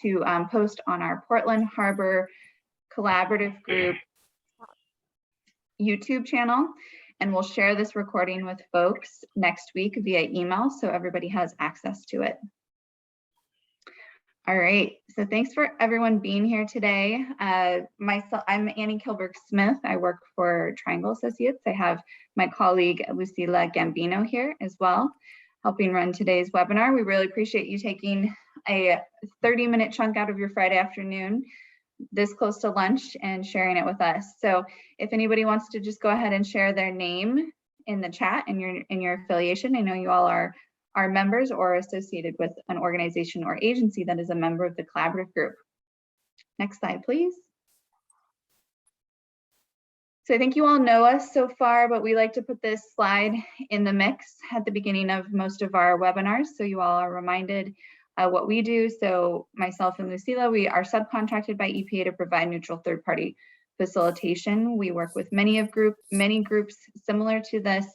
to post on our Portland Harbor Collaborative Group YouTube channel, and we'll share this recording with folks next week via email so everybody has access to it. All right, so thanks for everyone being here today. I'm Annie Kilberg-Smith. I work for Triangle Associates. I have my colleague Lucila Gambino here as well, helping run today's webinar. We really appreciate you taking a 30-minute chunk out of your Friday afternoon this close to lunch and sharing it with us. So if anybody wants to just go ahead and share their name in the chat and your affiliation, I know you all are members or associated with an organization or agency that is a member of the collaborative group. Next slide, please. So I think you all know us so far, but we like to put this slide in the mix at the beginning of most of our webinars, so you all are reminded what we do. So myself and Lucila, we are subcontracted by EPA to provide neutral third-party facilitation. We work with many groups similar to this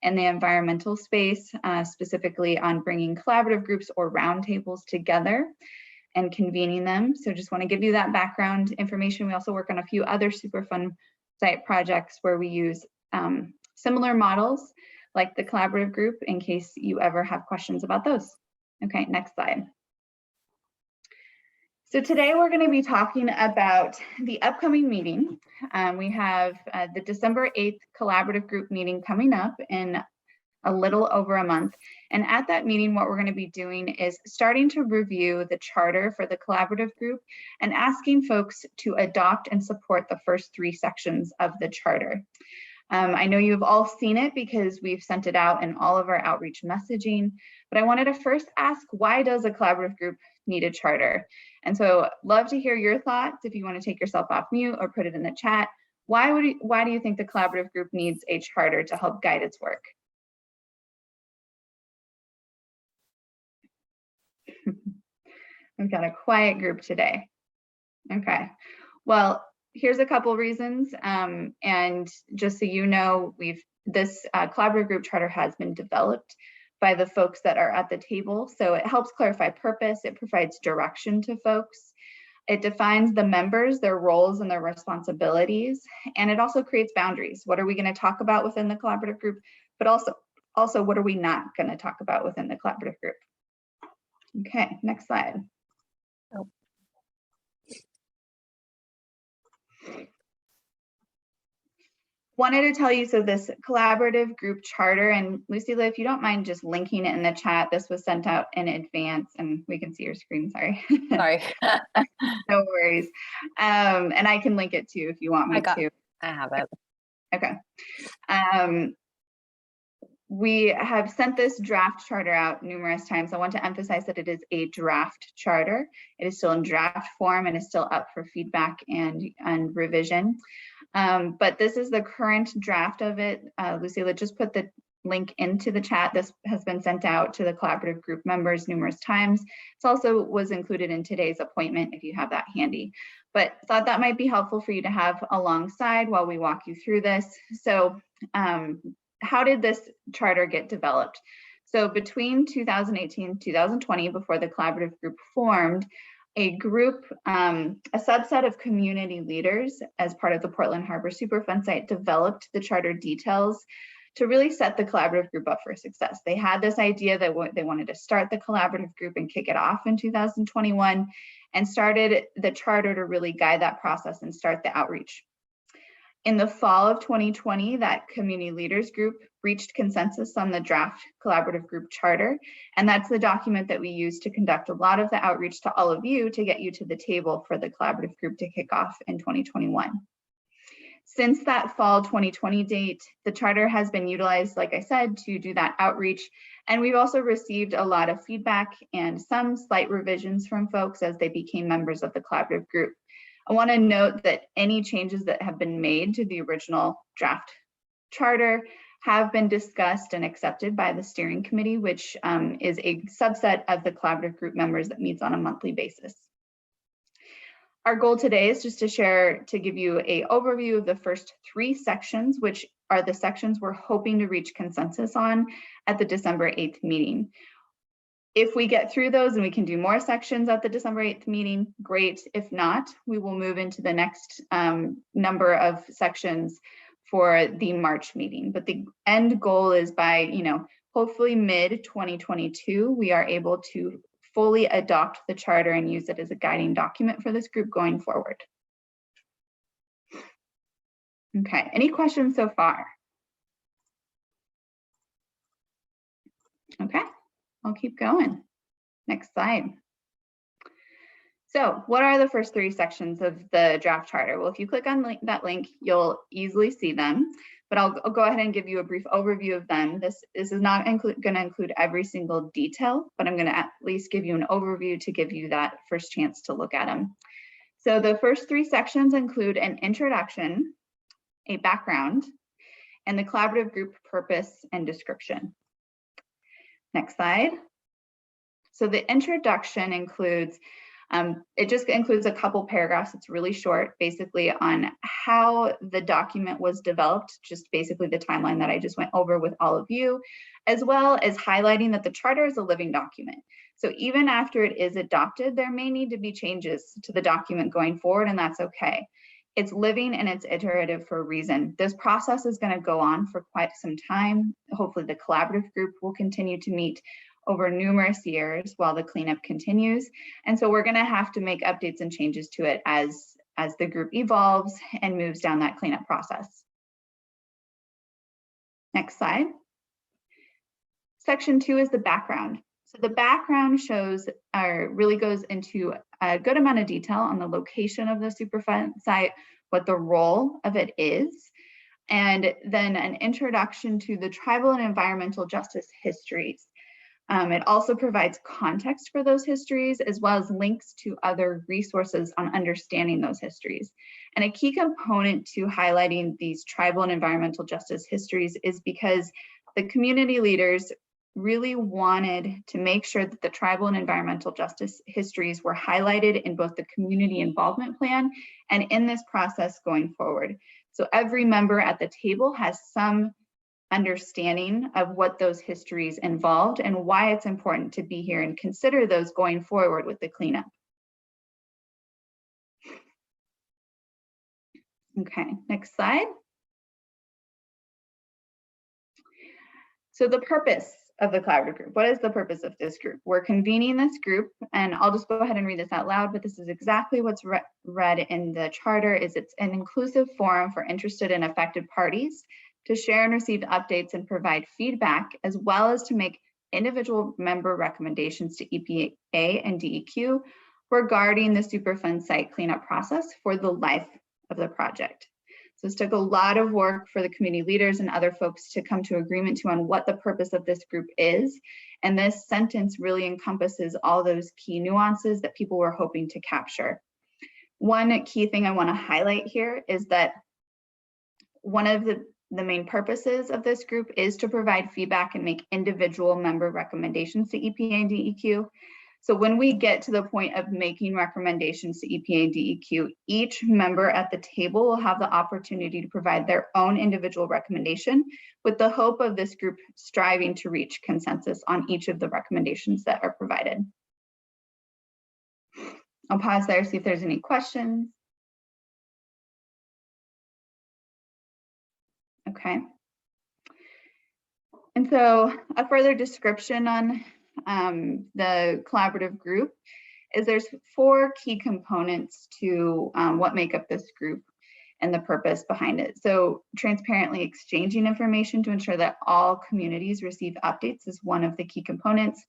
in the environmental space, specifically on bringing collaborative groups or roundtables together and convening them. So just want to give you that background information. We also work on a few other Superfund site projects where we use similar models like the collaborative group in case you ever have questions about those. Okay, next slide. So today we're going to be talking about the upcoming meeting. We have the December 8th collaborative group meeting coming up in a little over a month. And at that meeting, what we're going to be doing is starting to review the charter for the collaborative group and asking folks to adopt and support the first 3 sections of the charter. I know you've all seen it because we've sent it out in all of our outreach messaging, but I wanted to first ask, why does a collaborative group need a charter? And so love to hear your thoughts. If you want to take yourself off mute or put it in the chat, why do you think the collaborative group needs a charter to help guide its work? We've got a quiet group today. Okay, well, here's a couple reasons. And just so you know, this collaborative group charter has been developed by the folks that are at the table. So it helps clarify purpose, it provides direction to folks, it defines the members, their roles and their responsibilities, and it also creates boundaries. What are we going to talk about within the collaborative group, but also what are we not going to talk about within the collaborative group? Okay, next slide. Oh. Wanted to tell you, so this collaborative group charter, and Lucila, if you don't mind just linking it in the chat, this was sent out in advance and we can see your screen, sorry. Sorry. No worries. And I can link it too if you want me to. I have it. Okay. We have sent this draft charter out numerous times. I want to emphasize that it is a draft charter. It is still in draft form and is still up for feedback and revision. But this is the current draft of it. Lucila just put the link into the chat. This has been sent out to the collaborative group members numerous times. It also was included in today's appointment if you have that handy. But thought that might be helpful for you to have alongside while we walk you through this. So how did this charter get developed? So between 2018 and 2020, before the collaborative group formed, a group, a subset of community leaders as part of the Portland Harbor Superfund site developed the charter details to really set the collaborative group up for success. They had this idea that they wanted to start the collaborative group and kick it off in 2021 and started the charter to really guide that process and start the outreach. In the fall of 2020, that community leaders group reached consensus on the draft collaborative group charter, and that's the document that we use to conduct a lot of the outreach to all of you to get you to the table for the collaborative group to kick off in 2021. Since that fall 2020 date, the charter has been utilized, like I said, to do that outreach, and we've also received a lot of feedback and some slight revisions from folks as they became members of the collaborative group. I want to note that any changes that have been made to the original draft charter have been discussed and accepted by the steering committee, which is a subset of the collaborative group members that meets on a monthly basis. Our goal today is just to give you an overview of the first 3 sections, which are the sections we're hoping to reach consensus on at the December 8th meeting. If we get through those and we can do more sections at the December 8th meeting, great. If not, we will move into the next number of sections for the March meeting. But the end goal is by, hopefully mid 2022, we are able to fully adopt the charter and use it as a guiding document for this group going forward. Okay, any questions so far? Okay, I'll keep going. Next slide. So what are the first 3 sections of the draft charter? Well, if you click on that link, you'll easily see them, but I'll go ahead and give you a brief overview of them. This is not going to include every single detail, but I'm going to at least give you an overview to give you that first chance to look at them. So the first 3 sections include an introduction, a background, and the collaborative group purpose and description. Next slide. So the introduction includes, it just includes a couple paragraphs. It's really short, basically on how the document was developed, just basically the timeline that I just went over with all of you, as well as highlighting that the charter is a living document. So even after it is adopted, there may need to be changes to the document going forward, and that's okay. It's living and it's iterative for a reason. This process is going to go on for quite some time. Hopefully the collaborative group will continue to meet over numerous years while the cleanup continues. And so we're going to have to make updates and changes to it as the group evolves and moves down that cleanup process. Next slide. Section 2 is the background. So the background shows or really goes into a good amount of detail on the location of the Superfund site, what the role of it is, and then an introduction to the tribal and environmental justice histories. It also provides context for those histories, as well as links to other resources on understanding those histories. And a key component to highlighting these tribal and environmental justice histories is because the community leaders really wanted to make sure that the tribal and environmental justice histories were highlighted in both the community involvement plan and in this process going forward. So every member at the table has some understanding of what those histories involved and why it's important to be here and consider those going forward with the cleanup. Okay, next slide. So the purpose of the collaborative group. What is the purpose of this group? We're convening this group, and I'll just go ahead and read this out loud, but this is exactly what's read in the charter. Is it's an inclusive forum for interested and affected parties to share and receive updates and provide feedback, as well as to make individual member recommendations to EPA and DEQ regarding the Superfund site cleanup process for the life of the project. So this took a lot of work for the community leaders and other folks to come to agreement on what the purpose of this group is. And this sentence really encompasses all those key nuances that people were hoping to capture. One key thing I want to highlight here is that one of the main purposes of this group is to provide feedback and make individual member recommendations to EPA and DEQ. So when we get to the point of making recommendations to EPA and DEQ, each member at the table will have the opportunity to provide their own individual recommendation, with the hope of this group striving to reach consensus on each of the recommendations that are provided. I'll pause there, see if there's any questions. Okay. And so a further description on the collaborative group is there's 4 key components to what make up this group and the purpose behind it. So transparently exchanging information to ensure that all communities receive updates is one of the key components.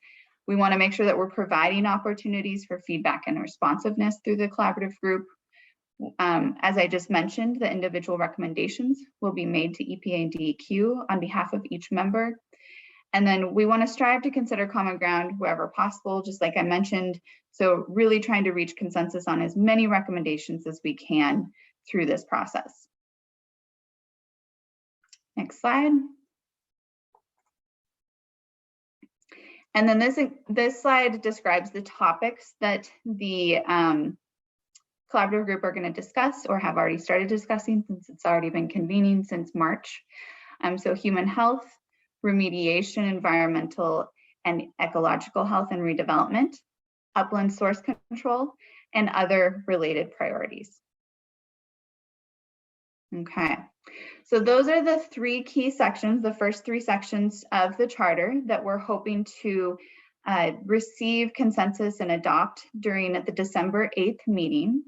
We want to make sure that we're providing opportunities for feedback and responsiveness through the collaborative group. As I just mentioned, the individual recommendations will be made to EPA and DEQ on behalf of each member. And then we want to strive to consider common ground wherever possible, just like I mentioned. So really trying to reach consensus on as many recommendations as we can through this process. Next slide. And then this slide describes the topics that the collaborative group are going to discuss or have already started discussing, since it's already been convening since March. So human health, remediation, environmental and ecological health and redevelopment, upland source control, and other related priorities. Okay, so those are the three key sections, the first three sections of the charter that we're hoping to receive consensus and adopt during the December 8th meeting.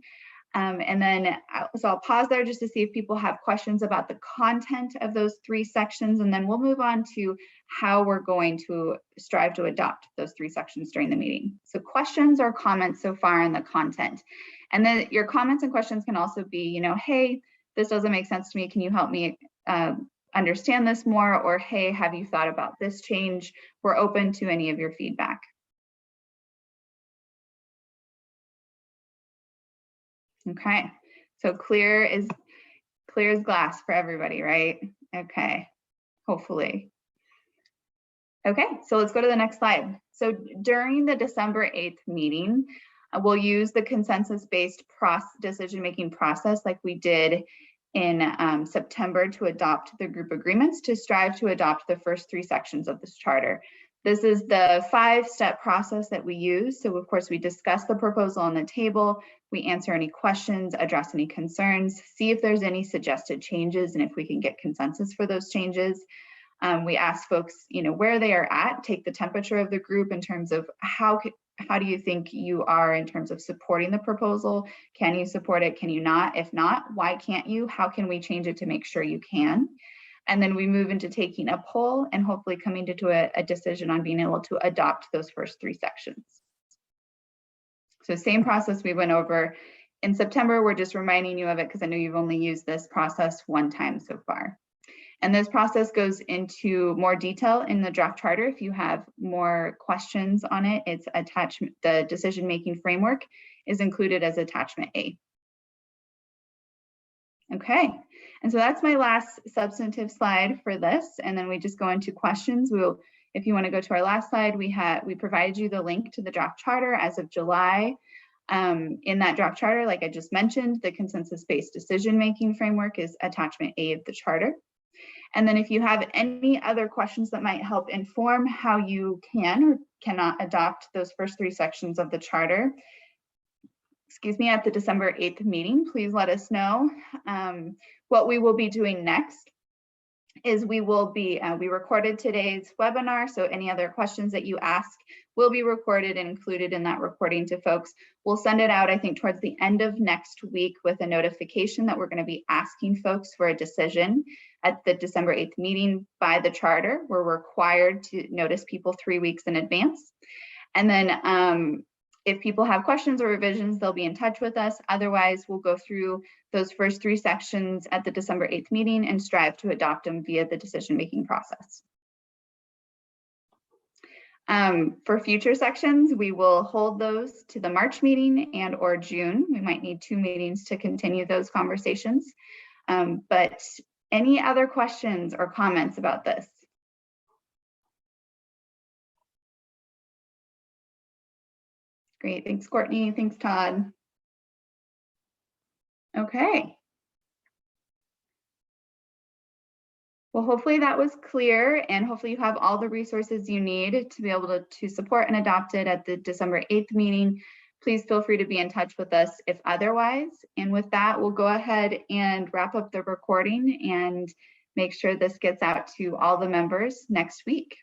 And then, so I'll pause there just to see if people have questions about the content of those three sections, and then we'll move on to how we're going to strive to adopt those three sections during the meeting. So questions or comments so far on the content. And then your comments and questions can also be, you know, hey, this doesn't make sense to me. Can you help me understand this more? Or, hey, have you thought about this change? We're open to any of your feedback. Okay, so clear as glass for everybody, right? Okay, hopefully. Okay, so let's go to the next slide. So during the December 8th meeting, we'll use the consensus-based decision-making process like we did in September to adopt the group agreements to strive to adopt the first three sections of this charter. This is the 5-step process that we use. So of course we discuss the proposal on the table, we answer any questions, address any concerns, see if there's any suggested changes and if we can get consensus for those changes. We ask folks, you know, where they are at, take the temperature of the group in terms of how do you think you are in terms of supporting the proposal? Can you support it? Can you not? If not, why can't you? How can we change it to make sure you can? And then we move into taking a poll and hopefully coming to a decision on being able to adopt those first three sections. So same process we went over in September. We're just reminding you of it because I know you've only used this process one time so far. And this process goes into more detail in the draft charter. If you have more questions on it, it's attachment, the decision-making framework is included as attachment A. Okay, and so that's my last substantive slide for this. And then we just go into questions. We'll, if you want to go to our last slide, we provided you the link to the draft charter as of July. In that draft charter, like I just mentioned, the consensus-based decision-making framework is attachment A of the charter. And then if you have any other questions that might help inform how you can or cannot adopt those first three sections of the charter, excuse me, at the December 8th meeting, please let us know. What we will be doing next is we will be, we recorded today's webinar, so any other questions that you ask will be recorded and included in that recording to folks. We'll send it out, I think, towards the end of next week with a notification that we're going to be asking folks for a decision at the December 8th meeting by the charter. We're required to notice people 3 weeks in advance. And then if people have questions or revisions, they'll be in touch with us. Otherwise, we'll go through those first three sections at the December 8th meeting and strive to adopt them via the decision-making process. For future sections, we will hold those to the March meeting and or June. We might need 2 meetings to continue those conversations. But any other questions or comments about this? Great, thanks Courtney, thanks Todd. Okay. Well, hopefully that was clear and hopefully you have all the resources you need to be able to support and adopt it at the December 8th meeting. Please feel free to be in touch with us if otherwise. And with that, we'll go ahead and wrap up the recording and make sure this gets out to all the members next week.